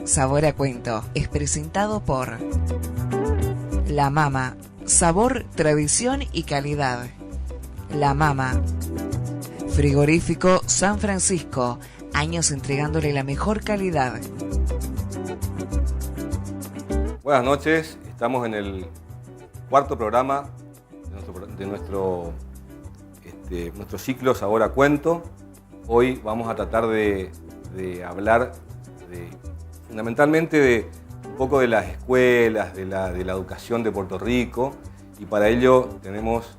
Sabor a Cuento es presentado por La Mama, sabor, tradición y calidad. La Mama. Frigorífico San Francisco, años entregándole la mejor calidad. Buenas noches, estamos en el cuarto programa de nuestro ciclo Sabor a Cuento. Hoy vamos a tratar de hablar fundamentalmente de un poco de las escuelas, de la educación de Puerto Rico, y para ello tenemos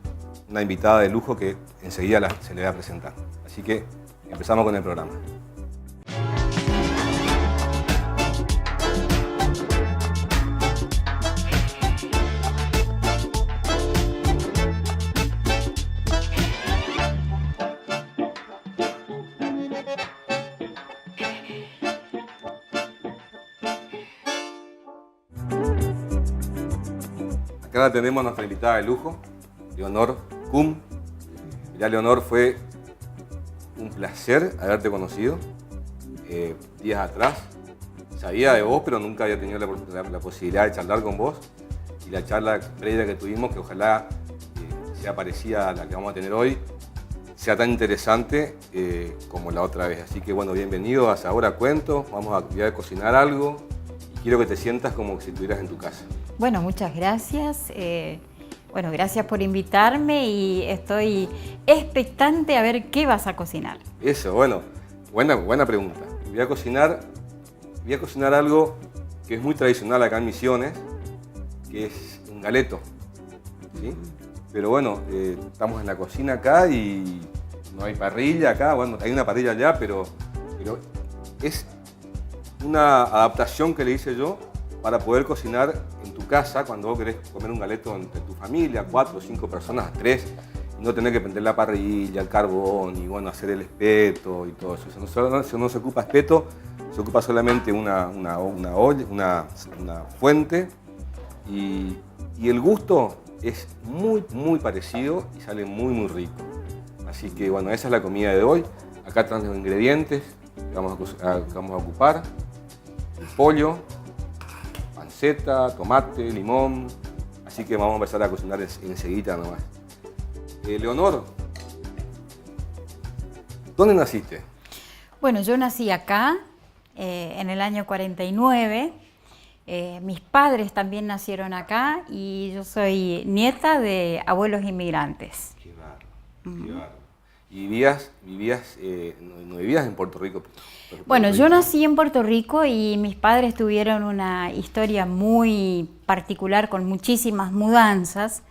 una invitada de lujo que enseguida se le voy a presentar. Así que empezamos con el programa. Acá tenemos a nuestra invitada de lujo, Leonor Cum. Ya, Leonor, fue un placer haberte conocido días atrás. Sabía de vos, pero nunca había tenido la posibilidad de charlar con vos. Y la charla previa que tuvimos, que ojalá sea parecida a la que vamos a tener hoy, sea tan interesante como la otra vez. Así que bueno, bienvenido a Sabor a Cuento. Vamos a cocinar algo y quiero que te sientas como si estuvieras en tu casa. Bueno, muchas gracias. Bueno, gracias por invitarme y estoy expectante a ver qué vas a cocinar. Eso, bueno, buena pregunta. Voy a cocinar algo que es muy tradicional acá en Misiones, que es un galeto, ¿sí? Pero bueno, estamos en la cocina acá y no hay parrilla acá. Bueno, hay una parrilla allá, pero es una adaptación que le hice yo para poder cocinar en tu casa cuando vos querés comer un galeto entre tu familia, 4 o 5 personas, 3, y no tener que prender la parrilla, el carbón y bueno, hacer el espeto y todo eso. Si no se ocupa espeto, se ocupa solamente una olla, una fuente, y el gusto es muy parecido y sale muy rico. Así que bueno, esa es la comida de hoy. Acá están los ingredientes que vamos a ocupar: el pollo, panceta, tomate, limón. Así que vamos a empezar a cocinar enseguida nomás. Leonor, ¿dónde naciste? Bueno, yo nací acá en el año 49. Mis padres también nacieron acá y yo soy nieta de abuelos inmigrantes. Qué bárbaro, qué bárbaro. ¿Y no vivías en Puerto Rico? Bueno, yo nací en Puerto Rico y mis padres tuvieron una historia muy particular con muchísimas mudanzas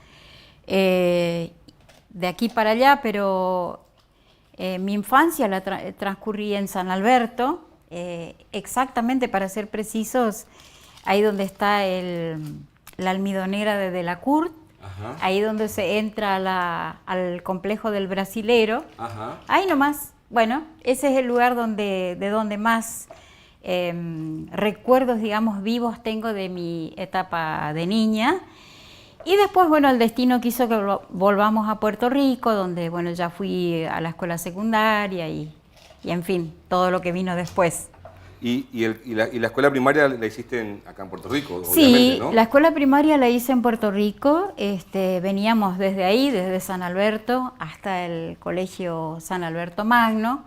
de aquí para allá, pero mi infancia la transcurrí en San Alberto, exactamente, para ser precisos, ahí donde está la almidonera de la Court. Ajá. Ahí donde se entra al complejo del Brasilero. Ajá. Ahí nomás. Bueno, ese es el lugar de donde más recuerdos, digamos, vivos tengo de mi etapa de niña. Y después, bueno, el destino quiso que volvamos a Puerto Rico, donde, bueno, ya fui a la escuela secundaria y en fin, todo lo que vino después. ¿Y la escuela primaria la hiciste acá en Puerto Rico? Sí, ¿no? La escuela primaria la hice en Puerto Rico. Veníamos desde ahí, desde San Alberto hasta el colegio San Alberto Magno.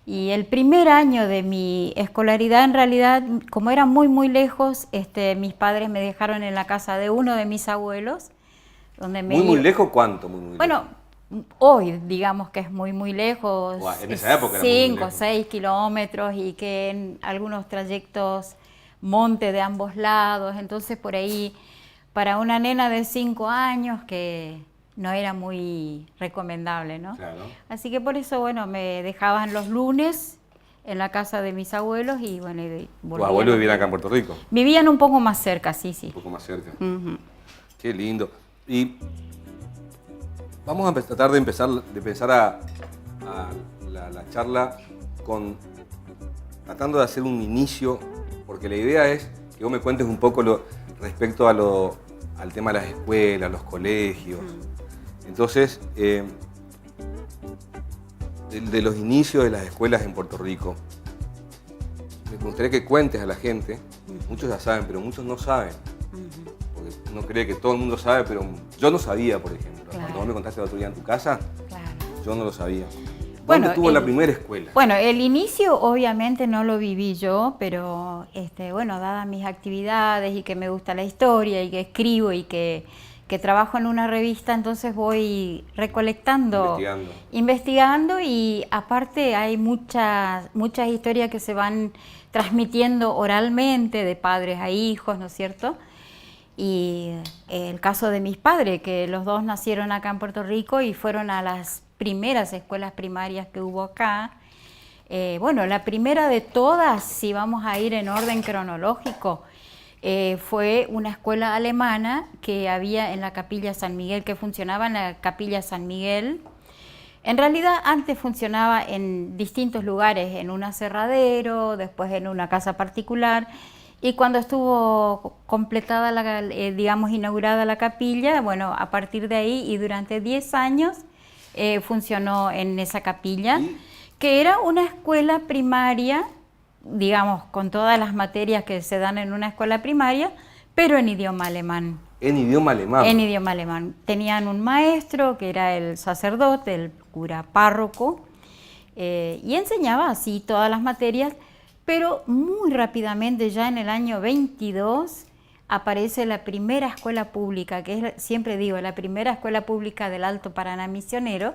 Y el primer año de mi escolaridad, en realidad, como era muy lejos, mis padres me dejaron en la casa de uno de mis abuelos. Donde ¿Muy lejos? ¿Cuánto? Muy bueno, hoy digamos que es muy lejos. En esa época era 5 o 6 kilómetros y que en algunos trayectos monte de ambos lados. Entonces por ahí, para una nena de 5 años, que no era muy recomendable, ¿no? Claro. Así que por eso, bueno, me dejaban los lunes en la casa de mis abuelos y bueno, ¿Tus abuelos vivían acá en Puerto Rico? Vivían un poco más cerca, sí. Un poco más cerca. Uh-huh. Qué lindo. Y vamos a tratar de empezar la charla tratando de hacer un inicio, porque la idea es que vos me cuentes un poco respecto al tema de las escuelas, los colegios. Entonces, de los inicios de las escuelas en Puerto Rico, me gustaría que cuentes a la gente, muchos ya saben, pero muchos no saben. Porque uno cree que todo el mundo sabe, pero yo no sabía, por ejemplo. Claro. Cuando vos me contaste el otro día en tu casa, Claro. yo no lo sabía. Bueno, ¿Dónde tuvo la primera escuela? Bueno, el inicio obviamente no lo viví yo, pero bueno, dadas mis actividades y que me gusta la historia y que escribo y que trabajo en una revista, entonces voy recolectando, investigando y aparte hay muchas historias que se van transmitiendo oralmente de padres a hijos, ¿no es cierto? Y el caso de mis padres, que los dos nacieron acá en Puerto Rico y fueron a las primeras escuelas primarias que hubo acá. Bueno, la primera de todas, si vamos a ir en orden cronológico, fue una escuela alemana que había en la Capilla San Miguel, que funcionaba en la Capilla San Miguel. En realidad antes funcionaba en distintos lugares, en un aserradero, después en una casa particular, y cuando estuvo completada, digamos, inaugurada la capilla, bueno, a partir de ahí y durante 10 años funcionó en esa capilla, que era una escuela primaria, digamos, con todas las materias que se dan en una escuela primaria, pero en idioma alemán. ¿En idioma alemán? En idioma alemán. Tenían un maestro que era el sacerdote, el cura párroco, y enseñaba así todas las materias, pero muy rápidamente, ya en el año 22, aparece la primera escuela pública, que es, siempre digo, la primera escuela pública del Alto Paraná Misionero,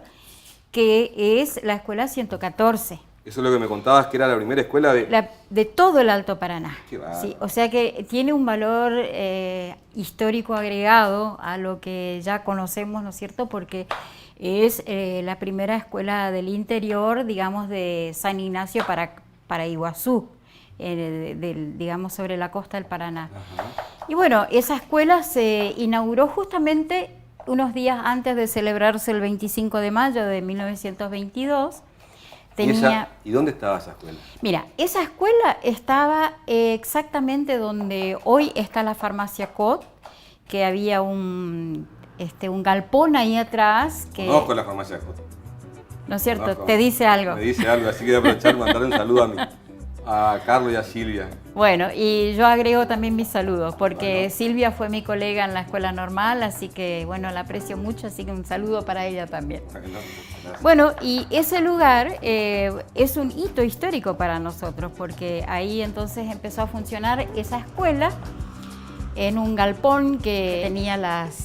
que es la escuela 114. Eso es lo que me contabas, que era la primera escuela de todo el Alto Paraná. Qué bárbaro. Sí, o sea que tiene un valor histórico agregado a lo que ya conocemos, ¿no es cierto? Porque es la primera escuela del interior, digamos, de San Ignacio para Iguazú, digamos, sobre la costa del Paraná. Ajá. Y bueno, esa escuela se inauguró justamente unos días antes de celebrarse el 25 de mayo de 1922. ¿Y dónde estaba esa escuela? Mira, esa escuela estaba exactamente donde hoy está la farmacia Cot, que había un galpón ahí atrás. Conozco la farmacia Cot. ¿No es cierto? Conozco. Te dice algo. Me dice algo, así que voy a aprovechar y mandarle un saludo a Carlos y a Silvia. Bueno, y yo agrego también mis saludos, porque Bueno. Silvia fue mi colega en la escuela normal, así que, bueno, la aprecio mucho, así que un saludo para ella también. Bueno, y ese lugar es un hito histórico para nosotros, porque ahí entonces empezó a funcionar esa escuela en un galpón que tenía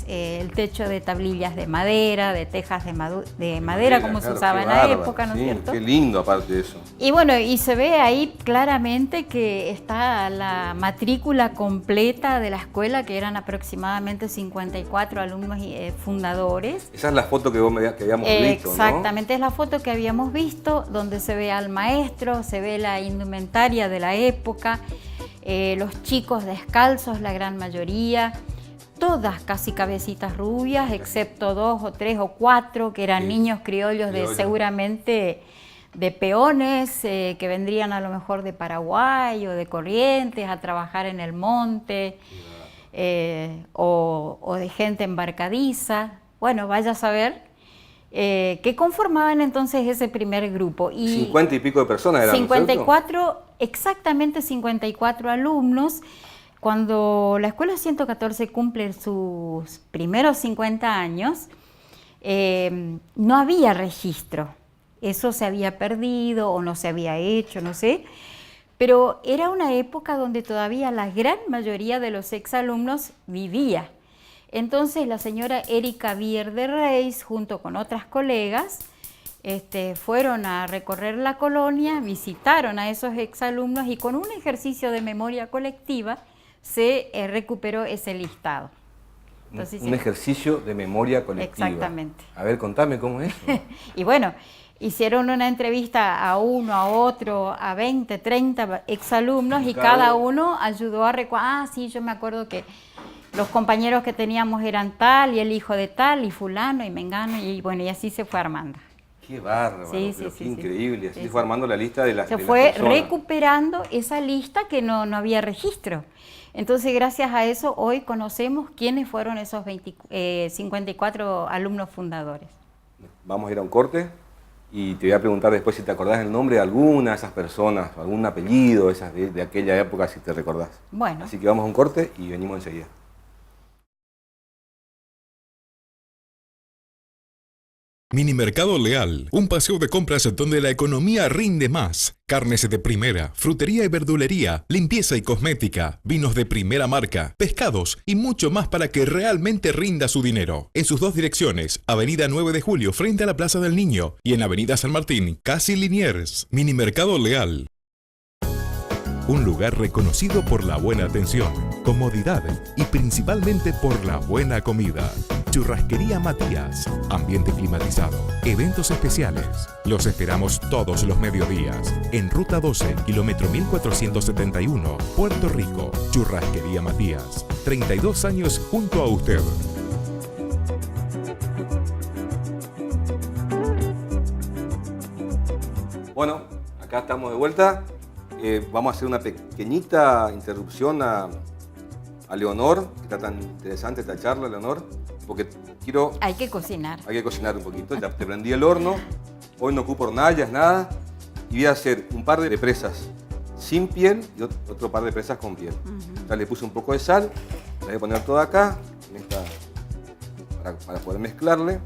el techo de tablillas de madera, de tejas de madera, como se usaba en la época, ¿no es cierto? Qué lindo aparte de eso. Y bueno, y se ve ahí claramente que está la matrícula completa de la escuela, que eran aproximadamente 54 alumnos fundadores. Esa es la foto que que habíamos visto, Exactamente, ¿no? Es la foto que habíamos visto, donde se ve al maestro, se ve la indumentaria de la época, los chicos descalzos, la gran mayoría, todas casi cabecitas rubias, excepto 2 o 3 o 4 que eran niños criollos seguramente de peones, que vendrían a lo mejor de Paraguay o de Corrientes a trabajar en el monte, o de gente embarcadiza. Bueno, vaya a saber. Que conformaban entonces ese primer grupo. Y 50 y pico de personas eran, 54, exactamente 54 alumnos. Cuando la Escuela 114 cumple sus primeros 50 años, no había registro. Eso se había perdido o no se había hecho, no sé. Pero era una época donde todavía la gran mayoría de los exalumnos vivía. Entonces la señora Erika Bier de Reis, junto con otras colegas, fueron a recorrer la colonia, visitaron a esos exalumnos y con un ejercicio de memoria colectiva se recuperó ese listado. Entonces, un ejercicio de memoria colectiva. Exactamente. A ver, contame cómo es eso. Y bueno, hicieron una entrevista a uno, a otro, a 20, 30 exalumnos y cada uno ayudó a recordar, sí, yo me acuerdo que los compañeros que teníamos eran tal y el hijo de tal y fulano y mengano y bueno, y así se fue armando. Qué bárbaro, sí, qué increíble. Así se fue armando la lista de las Se de fue las personas. recuperando esa lista que no había registro. Entonces, gracias a eso, hoy conocemos quiénes fueron esos 54 alumnos fundadores. Vamos a ir a un corte y te voy a preguntar después si te acordás el nombre de alguna de esas personas, algún apellido esas de aquella época, si te recordás. Bueno. Así que vamos a un corte y venimos enseguida. Minimercado Leal, un paseo de compras donde la economía rinde más. Carnes de primera, frutería y verdulería, limpieza y cosmética, vinos de primera marca, pescados y mucho más para que realmente rinda su dinero. En sus dos direcciones, Avenida 9 de Julio frente a la Plaza del Niño y en Avenida San Martín, casi Liniers. Minimercado Leal. Un lugar reconocido por la buena atención, comodidad y principalmente por la buena comida. Churrasquería Matías, ambiente climatizado, eventos especiales. Los esperamos todos los mediodías en Ruta 12, kilómetro 1471, Puerto Rico. Churrasquería Matías, 32 años junto a usted. Bueno, acá estamos de vuelta. Vamos a hacer una pequeñita interrupción a Leonor, que está tan interesante esta charla, Leonor, porque quiero... Hay que cocinar. Hay que cocinar un poquito. Ya te prendí el horno. Hoy no ocupo hornallas, nada. Y voy a hacer un par de presas sin piel y otro par de presas con piel. Ya le puse un poco de sal. La voy a poner toda acá, en esta, para poder mezclarle.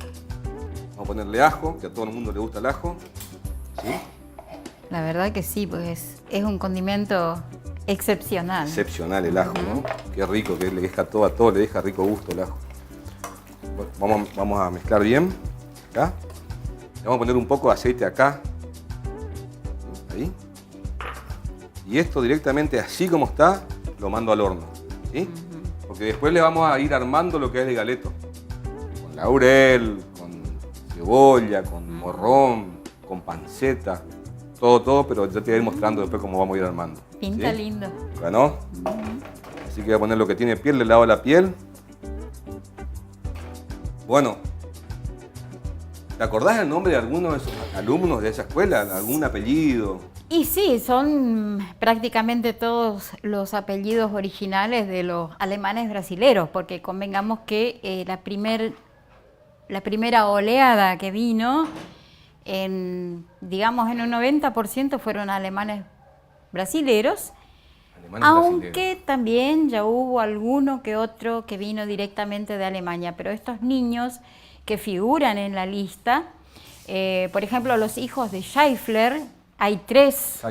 Vamos a ponerle ajo, que a todo el mundo le gusta el ajo. ¿Sí? La verdad que sí, pues es un condimento excepcional. Excepcional el ajo, ¿no? Qué rico, que le deja todo a todo, le deja rico gusto el ajo. Bueno, vamos a mezclar bien, acá. Le vamos a poner un poco de aceite acá. Ahí. Y esto directamente así como está, lo mando al horno, ¿sí? Porque después le vamos a ir armando lo que es el galeto. Con laurel, con cebolla, con morrón, con panceta. Todo, pero yo te voy a ir mostrando después cómo vamos a ir armando. Pinta ¿sí? lindo. ¿Ganó? Así que voy a poner lo que tiene piel, le lavo la piel. Bueno, ¿te acordás el nombre de algunos de esos alumnos de esa escuela? ¿Algún apellido? Y sí, son prácticamente todos los apellidos originales de los alemanes brasileros, porque convengamos que la primera oleada que vino, digamos en un 90% fueron alemanes brasileros, aunque también ya hubo alguno que otro que vino directamente de Alemania, pero estos niños que figuran en la lista, por ejemplo los hijos de Scheifler, hay 3,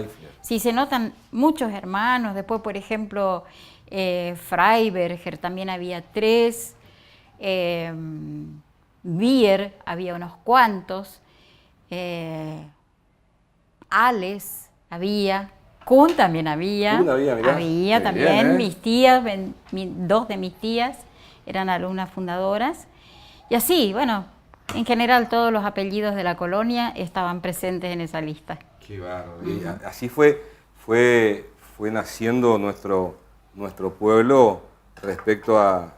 sí se notan muchos hermanos, después por ejemplo Freiberger también había 3, Bier había unos cuantos, Ales había, Kuhn también había, había también, bien, mis tías, 2 de mis tías eran alumnas fundadoras, y así, bueno, en general todos los apellidos de la colonia estaban presentes en esa lista. Qué bárbaro. Y así fue naciendo nuestro pueblo respecto a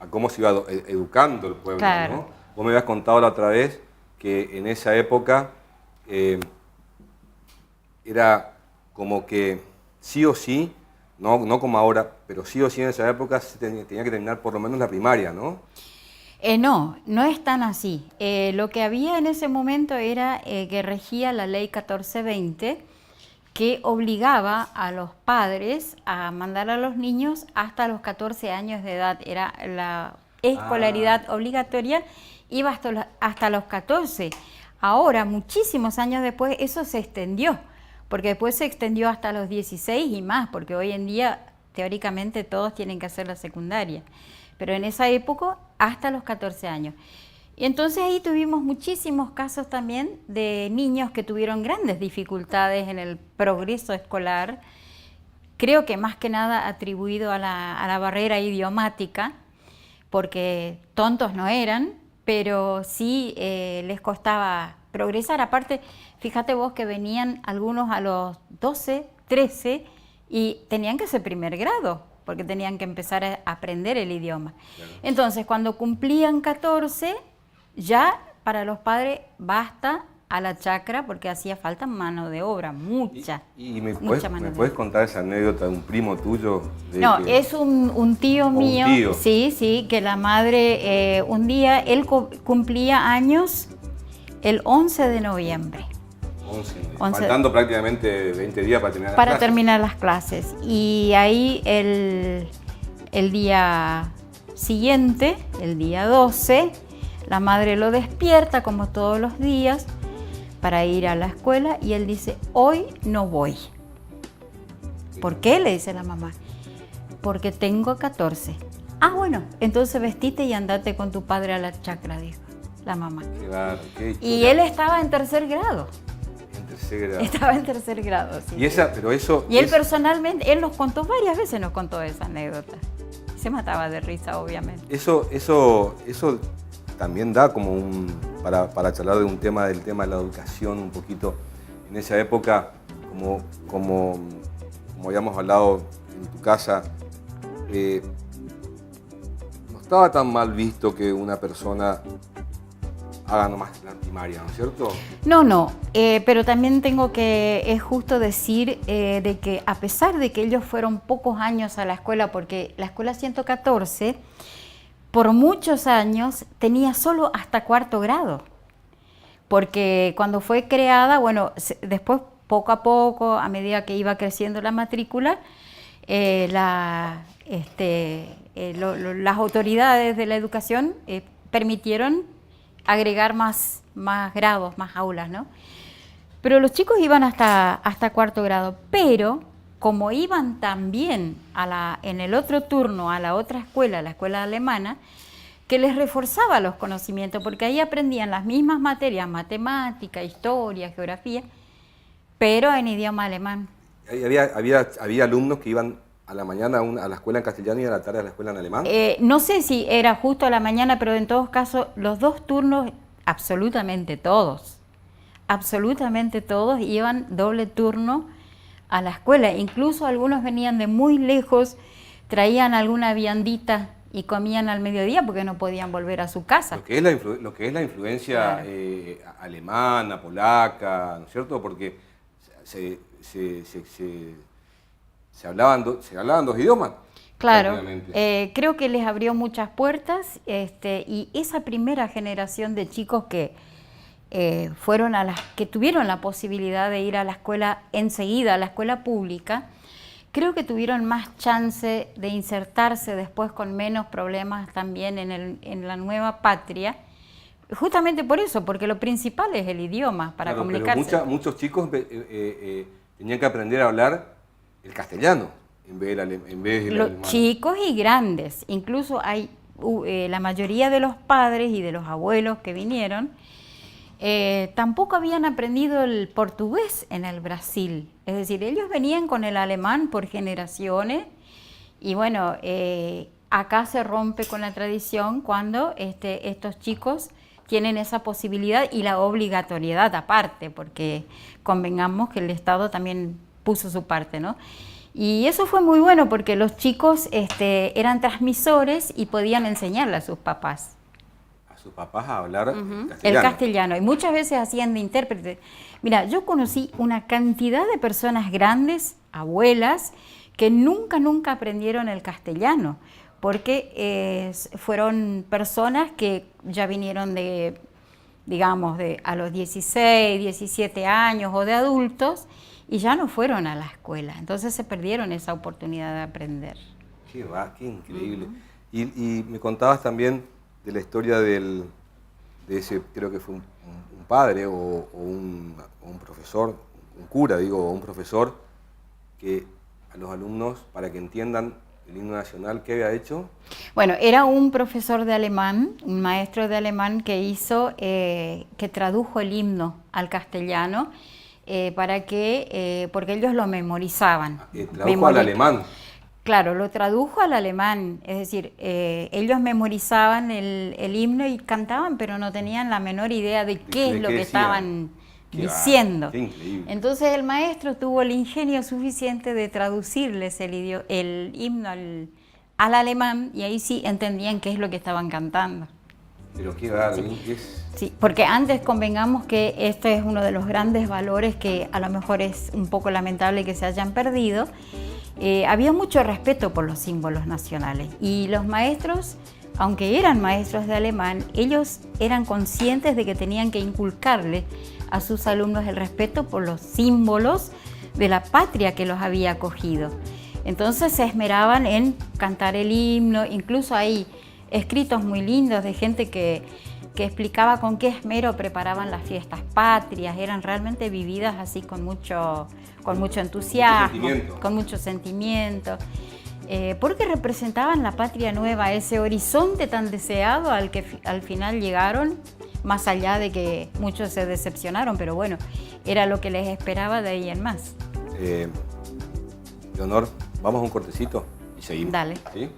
cómo se iba educando el pueblo, claro. ¿No? Vos me habías contado la otra vez que en esa época era como que sí o sí, no como ahora, pero sí o sí en esa época se tenía que terminar por lo menos la primaria, ¿no? No es tan así. Lo que había en ese momento era que regía la ley 1420, que obligaba a los padres a mandar a los niños hasta los 14 años de edad. Era la escolaridad obligatoria, iba hasta los 14. Ahora, muchísimos años después, eso se extendió, porque después se extendió hasta los 16 y más, porque hoy en día, teóricamente, todos tienen que hacer la secundaria. Pero en esa época, hasta los 14 años. Y entonces ahí tuvimos muchísimos casos también de niños que tuvieron grandes dificultades en el progreso escolar, creo que más que nada atribuido a la barrera idiomática, porque tontos no eran, pero sí les costaba progresar. Aparte, fíjate vos que venían algunos a los 12, 13 y tenían que hacer primer grado, porque tenían que empezar a aprender el idioma. Claro. Entonces, cuando cumplían 14, ya para los padres basta a la chacra, porque hacía falta mano de obra, mucha. ¿Y me puedes contar esa anécdota de un primo tuyo? No, es un tío mío, un tío. Sí, que la madre, un día él cumplía años el 11 de noviembre. 11. Faltando prácticamente 20 días para terminar las clases. Y ahí el día siguiente, el día 12, la madre lo despierta como todos los días para ir a la escuela y él dice, hoy no voy. ¿Por qué? Le dice la mamá. Porque tengo 14. Ah, bueno, entonces vestite y andate con tu padre a la chacra, dijo la mamá. Claro, y él estaba en tercer grado. En tercer grado. Estaba en tercer grado, sí. Y él personalmente, él nos contó varias veces, nos contó esa anécdota. Se mataba de risa, obviamente. Eso también da como para charlar del tema de la educación un poquito. En esa época, como habíamos hablado en tu casa, no estaba tan mal visto que una persona haga nomás la primaria, ¿no es cierto? No, pero también es justo decir de que a pesar de que ellos fueron pocos años a la escuela, porque la escuela 114, por muchos años tenía solo hasta cuarto grado, porque cuando fue creada, bueno, después poco a poco, a medida que iba creciendo la matrícula, las autoridades de la educación permitieron agregar más grados, más aulas, ¿no? Pero los chicos iban hasta cuarto grado, pero como iban también en el otro turno a la otra escuela, la escuela alemana, que les reforzaba los conocimientos, porque ahí aprendían las mismas materias, matemática, historia, geografía, pero en idioma alemán. ¿Había alumnos que iban a la mañana a la escuela en castellano y a la tarde a la escuela en alemán? No sé si era justo a la mañana, pero en todos casos, los dos turnos, absolutamente todos iban doble turno a la escuela. Incluso algunos venían de muy lejos, traían alguna viandita y comían al mediodía porque no podían volver a su casa. Lo que es la influencia, claro, alemana, polaca, ¿no es cierto? Porque se hablaban dos idiomas. Claro, creo que les abrió muchas puertas y esa primera generación de chicos que que tuvieron la posibilidad de ir a la escuela enseguida, a la escuela pública, creo que tuvieron más chance de insertarse después con menos problemas también en la nueva patria, justamente por eso, porque lo principal es el idioma para comunicarse. Pero muchos chicos tenían que aprender a hablar el castellano en vez del alemán. Chicos y grandes, incluso hay la mayoría de los padres y de los abuelos que vinieron, tampoco habían aprendido el portugués en el Brasil. Es decir, ellos venían con el alemán por generaciones y bueno, acá se rompe con la tradición cuando estos chicos tienen esa posibilidad y la obligatoriedad aparte, porque convengamos que el Estado también puso su parte, ¿no? Y eso fue muy bueno porque los chicos eran transmisores y podían enseñarle a sus papás. Sus papás a hablar castellano. El castellano, y muchas veces hacían de intérprete. Mira, yo conocí una cantidad de personas grandes, abuelas, que nunca aprendieron el castellano, porque fueron personas que ya vinieron a los 16, 17 años o de adultos, y ya no fueron a la escuela, entonces se perdieron esa oportunidad de aprender. Qué increíble. Y me contabas también de la historia de ese, creo que fue un padre o un profesor, un cura, o un profesor, que a los alumnos, para que entiendan el himno nacional, ¿qué había hecho? Bueno, era un profesor de alemán, un maestro de alemán que tradujo el himno al castellano, porque ellos lo memorizaban. ¿Tradujo al alemán? Claro, lo tradujo al alemán, es decir, ellos memorizaban el himno y cantaban, pero no tenían la menor idea de qué es lo que estaban diciendo. Qué increíble. Entonces el maestro tuvo el ingenio suficiente de traducirles el himno al alemán y ahí sí entendían qué es lo que estaban cantando. Pero qué raro, Sí, porque antes convengamos que este es uno de los grandes valores que a lo mejor es un poco lamentable que se hayan perdido. Había mucho respeto por los símbolos nacionales y los maestros aunque eran maestros de alemán, ellos eran conscientes de que tenían que inculcarle a sus alumnos el respeto por los símbolos de la patria que los había acogido. Entonces se esmeraban en cantar el himno, incluso hay escritos muy lindos de gente que explicaba con qué esmero preparaban las fiestas patrias, eran realmente vividas así con mucho entusiasmo, con mucho sentimiento, porque representaban la patria nueva, ese horizonte tan deseado al que al final llegaron, más allá de que muchos se decepcionaron, pero bueno, era lo que les esperaba de ahí en más. Leonor, vamos a un cortecito y seguimos. Dale. ¿Sí?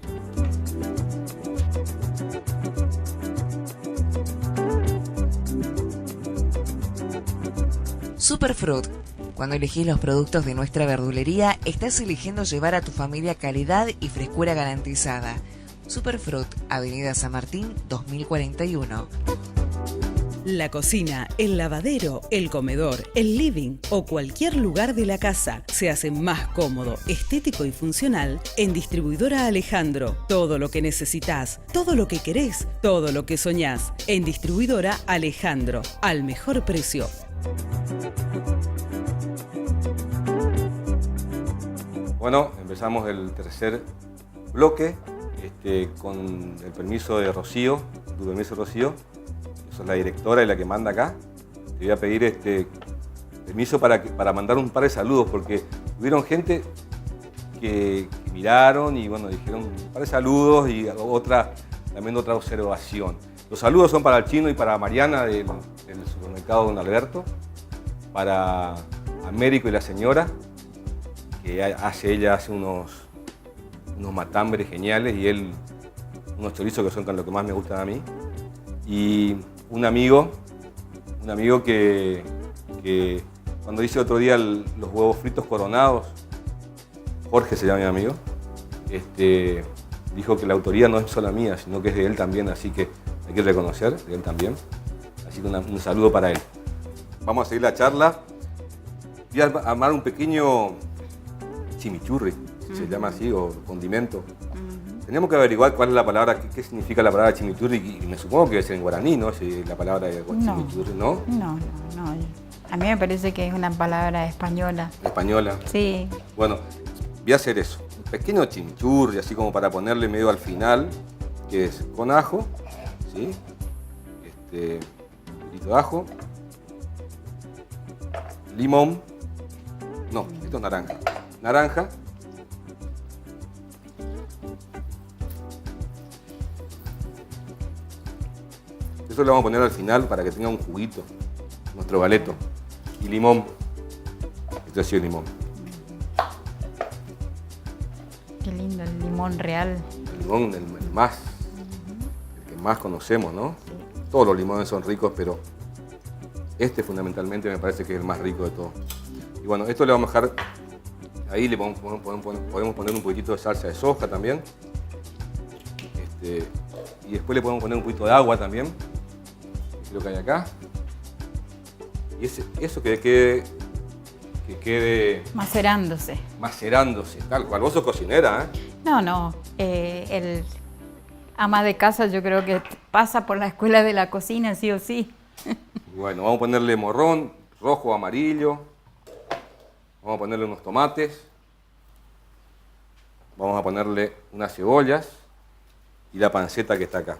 Superfruit. Cuando elegís los productos de nuestra verdulería, estás eligiendo llevar a tu familia calidad y frescura garantizada. Superfruit, Avenida San Martín, 2041. La cocina, el lavadero, el comedor, el living o cualquier lugar de la casa se hace más cómodo, estético y funcional en Distribuidora Alejandro. Todo lo que necesitas, todo lo que querés, todo lo que soñás. En Distribuidora Alejandro, al mejor precio. Bueno, empezamos el tercer bloque con el permiso de Rocío, tu permiso Rocío. Sos la directora y la que manda acá. Te voy a pedir permiso para mandar un par de saludos, porque hubieron gente que miraron y bueno, dijeron un par de saludos y también otra observación. Los saludos son para el Chino y para Mariana del supermercado Don Alberto, para Américo y la señora, que ella hace unos matambres geniales y él unos chorizos que son con lo que más me gustan a mí. Y un amigo que cuando hice otro día los huevos fritos coronados, Jorge se llama mi amigo, dijo que la autoría no es solo mía, sino que es de él también, así que hay que reconocer, de él también. Así que un saludo para él. Vamos a seguir la charla. Voy a armar un pequeño chimichurri, si se llama así, o condimento. Tenemos que averiguar cuál es la palabra, qué significa la palabra chimichurri, y me supongo que es en guaraní, ¿no? Si la palabra de chimichurri, ¿no? No. A mí me parece que es una palabra española. ¿Española? Sí. Bueno, voy a hacer eso. Un pequeño chimichurri, así como para ponerle medio al final, que es con ajo, ¿sí? Un poquito de ajo. Limón. No, esto es naranja. Naranja. Eso lo vamos a poner al final para que tenga un juguito, nuestro galeto. Y limón. Esto ha sido limón. Qué lindo el limón real. El limón, el que más conocemos, ¿no? Sí. Todos los limones son ricos, pero este fundamentalmente me parece que es el más rico de todos. Y bueno, esto le vamos a dejar, ahí le podemos poner un poquitito de salsa de soja también. Y después le podemos poner un poquito de agua también. Lo que hay acá. Y eso que quede macerándose, tal cual. Vos sos cocinera, ¿eh? No. El ama de casa yo creo que pasa por la escuela de la cocina, sí o sí. Bueno, vamos a ponerle morrón, rojo, amarillo. Vamos a ponerle unos tomates. Vamos a ponerle unas cebollas y la panceta que está acá.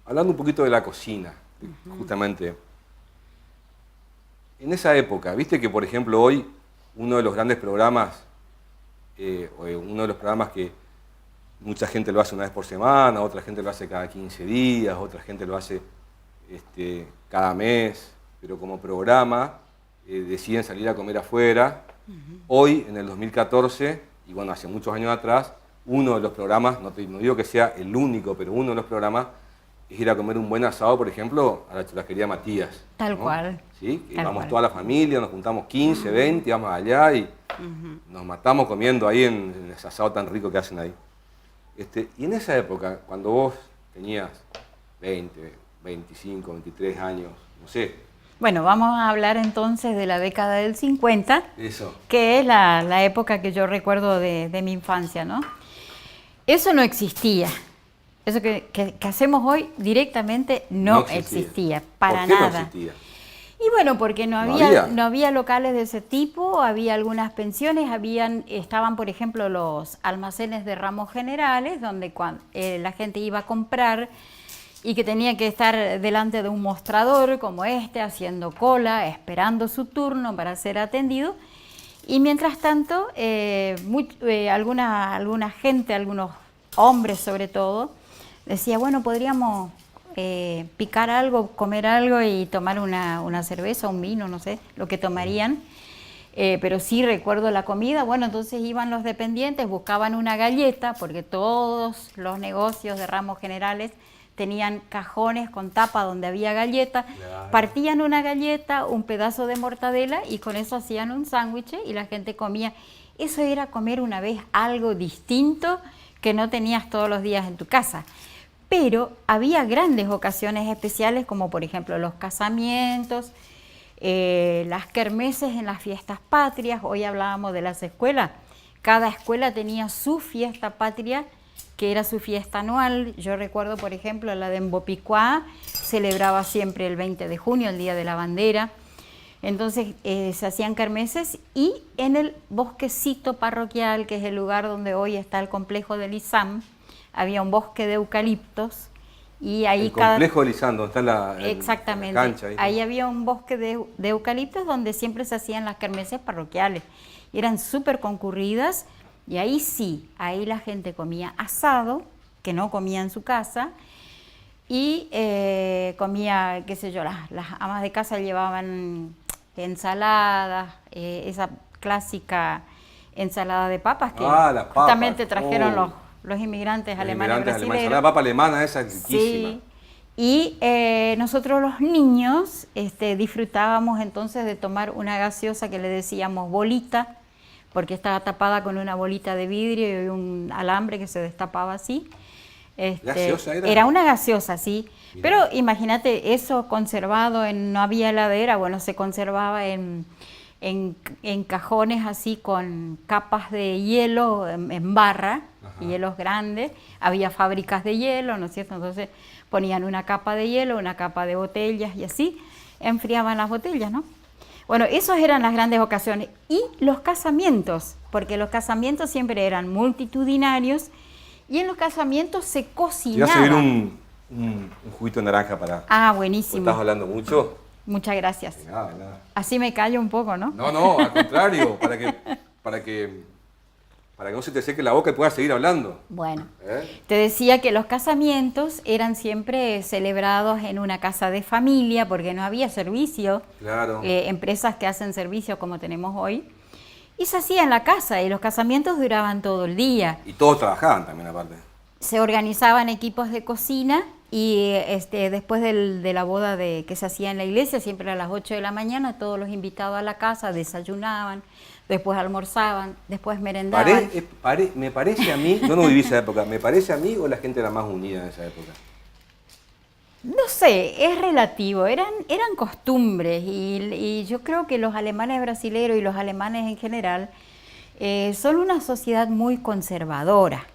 Hablando un poquito de la cocina, justamente. En esa época, viste que por ejemplo hoy uno de los grandes programas, uno de los programas que mucha gente lo hace una vez por semana, otra gente lo hace cada 15 días, otra gente lo hace cada mes, pero como programa deciden salir a comer afuera. Hoy, en el 2014, y bueno, hace muchos años atrás, uno de los programas, no digo que sea el único, pero uno de los programas es ir a comer un buen asado, por ejemplo, a la churrasquería Matías. Tal cual. ¿Sí? Que Tal vamos cual. toda la familia, nos juntamos 15, 20, vamos allá y nos matamos comiendo ahí en ese asado tan rico que hacen ahí. Y en esa época, cuando vos tenías 20, 25, 23 años, no sé, Bueno, vamos a hablar entonces de la década del 50, Eso. que es la época que yo recuerdo de mi infancia, ¿no? Eso no existía. Eso que hacemos hoy directamente no existía, para ¿Por qué nada. no existía? Y bueno, porque no había locales de ese tipo, había algunas pensiones, estaban, por ejemplo, los almacenes de ramos generales, donde la gente iba a comprar y que tenía que estar delante de un mostrador como este, haciendo cola, esperando su turno para ser atendido. Y mientras tanto, alguna gente, algunos hombres sobre todo, decía, bueno, podríamos picar algo, comer algo y tomar una cerveza, un vino, no sé, lo que tomarían. Pero sí recuerdo la comida. Bueno, entonces iban los dependientes, buscaban una galleta, porque todos los negocios de ramos generales tenían cajones con tapa donde había galleta, claro. Partían una galleta, un pedazo de mortadela y con eso hacían un sándwich y la gente comía. Eso era comer una vez algo distinto que no tenías todos los días en tu casa. Pero había grandes ocasiones especiales como por ejemplo los casamientos, las kermeses en las fiestas patrias. Hoy hablábamos de las escuelas. Cada escuela tenía su fiesta patria, que era su fiesta anual. Yo recuerdo, por ejemplo, la de Embopicuá, celebraba siempre el 20 de junio, el Día de la Bandera. Entonces se hacían kermeses y en el bosquecito parroquial, que es el lugar donde hoy está el complejo del ISAM, había un bosque de eucaliptos. Y ahí el complejo del ISAM, donde está exactamente, la cancha. Ahí había un bosque de eucaliptos donde siempre se hacían las kermeses parroquiales. Eran súper concurridas. Y ahí sí, ahí la gente comía asado, que no comía en su casa, y comía, qué sé yo, las amas de casa llevaban ensaladas, esa clásica ensalada de papas que justamente trajeron los inmigrantes alemanes brasileños. Ensalada de papa alemana, esa es riquísima. Sí. Y nosotros los niños disfrutábamos entonces de tomar una gaseosa que le decíamos bolita, porque estaba tapada con una bolita de vidrio y un alambre que se destapaba así. ¿Gaseosa era? Era una gaseosa, sí. Mirá. Pero imagínate, eso conservado, no había heladera, bueno, se conservaba en cajones así con capas de hielo en barra, ajá, hielos grandes. Había fábricas de hielo, ¿no es cierto? Entonces ponían una capa de hielo, una capa de botellas y así enfriaban las botellas, ¿no? Bueno, esas eran las grandes ocasiones. Y los casamientos, porque los casamientos siempre eran multitudinarios y en los casamientos se cocinaba. Te voy a servir un juguito de naranja para... Ah, buenísimo. ¿Estás hablando mucho? Muchas gracias. Nada. Así me callo un poco, ¿no? No, al contrario, para que no se te seque la boca y puedas seguir hablando. Bueno, te decía que los casamientos eran siempre celebrados en una casa de familia porque no había servicio, claro. Empresas que hacen servicio como tenemos hoy, y se hacía en la casa y los casamientos duraban todo el día. Y todos trabajaban también aparte. Se organizaban equipos de cocina y después de la boda que se hacía en la iglesia, siempre a las 8 de la mañana, todos los invitados a la casa desayunaban, después almorzaban, después merendaban. Me parece a mí, yo no viví esa época, ¿me parece a mí o la gente era más unida en esa época? No sé, es relativo, eran costumbres y yo creo que los alemanes brasileños y los alemanes en general son una sociedad muy conservadora.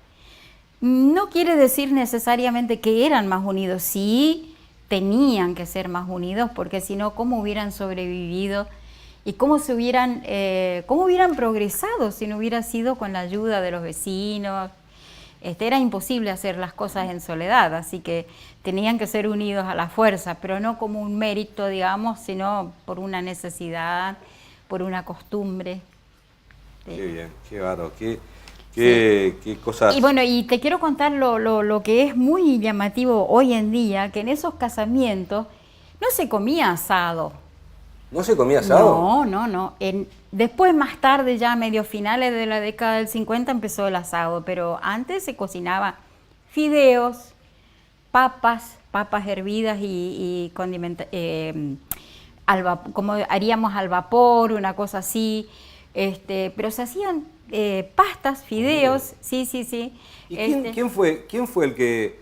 No quiere decir necesariamente que eran más unidos, sí tenían que ser más unidos porque si no, ¿cómo hubieran sobrevivido? ¿Y cómo hubieran progresado si no hubiera sido con la ayuda de los vecinos? Era imposible hacer las cosas en soledad, así que tenían que ser unidos a la fuerza, pero no como un mérito, digamos, sino por una necesidad, por una costumbre. Qué bien, qué bárbaro, qué cosas... Y bueno, y te quiero contar lo que es muy llamativo hoy en día, que en esos casamientos no se comía asado. ¿No se comía asado? No. Después, más tarde, ya a medio finales de la década del 50, empezó el asado, pero antes se cocinaba fideos, papas hervidas y como haríamos al vapor, una cosa así, pero se hacían pastas, fideos, sí. ¿Y quién fue el que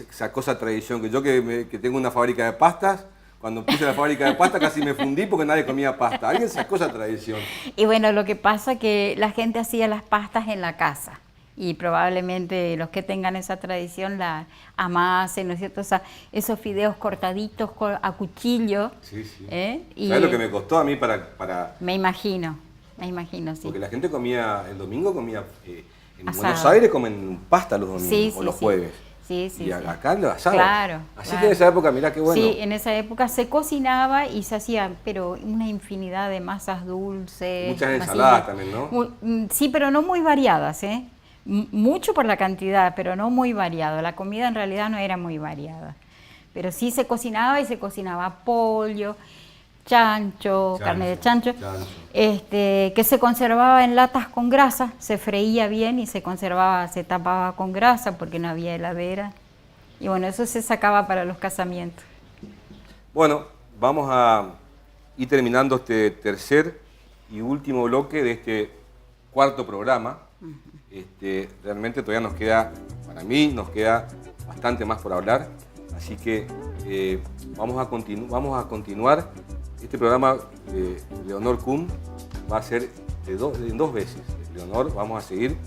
sacó esa tradición? Que yo que tengo una fábrica de pastas, Cuando puse la fábrica de pasta casi me fundí porque nadie comía pasta. Alguien sacó esa tradición. Y bueno, lo que pasa es que la gente hacía las pastas en la casa y probablemente los que tengan esa tradición la amasen, ¿no es cierto? O sea, esos fideos cortaditos a cuchillo. Sí, sí. Y ¿sabes lo que me costó a mí para...? Me imagino, sí. Porque la gente comía, el domingo comía, en Asado. Buenos Aires comen pasta los domingos Sí, o los sí. jueves. Sí, Y acá lo asado. Claro. Así claro. que en esa época, mirá qué bueno. Sí, en esa época se cocinaba y se hacía, pero una infinidad de masas dulces. Muchas ensaladas también, ¿no? Sí, pero no muy variadas, ¿eh? Mucho por la cantidad, pero no muy variado. La comida en realidad no era muy variada. Pero sí se cocinaba y se cocinaba pollo, chancho, carne de chancho. Que se conservaba en latas con grasa, se freía bien y se conservaba, se tapaba con grasa porque no había heladera. Y bueno, eso se sacaba para los casamientos. Bueno, vamos a ir terminando este tercer y último bloque de este cuarto programa. Realmente todavía nos queda, para mí, nos queda bastante más por hablar. Así que vamos a continuar. Este programa de Leonor Kuhn va a ser en dos veces. Leonor, vamos a seguir,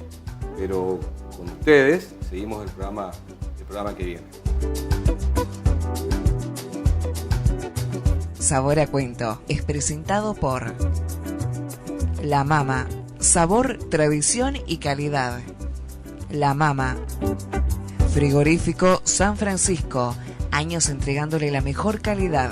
pero con ustedes seguimos el programa que viene. Sabor a Cuento es presentado por La Mama, sabor, tradición y calidad. La Mama, Frigorífico San Francisco, años entregándole la mejor calidad.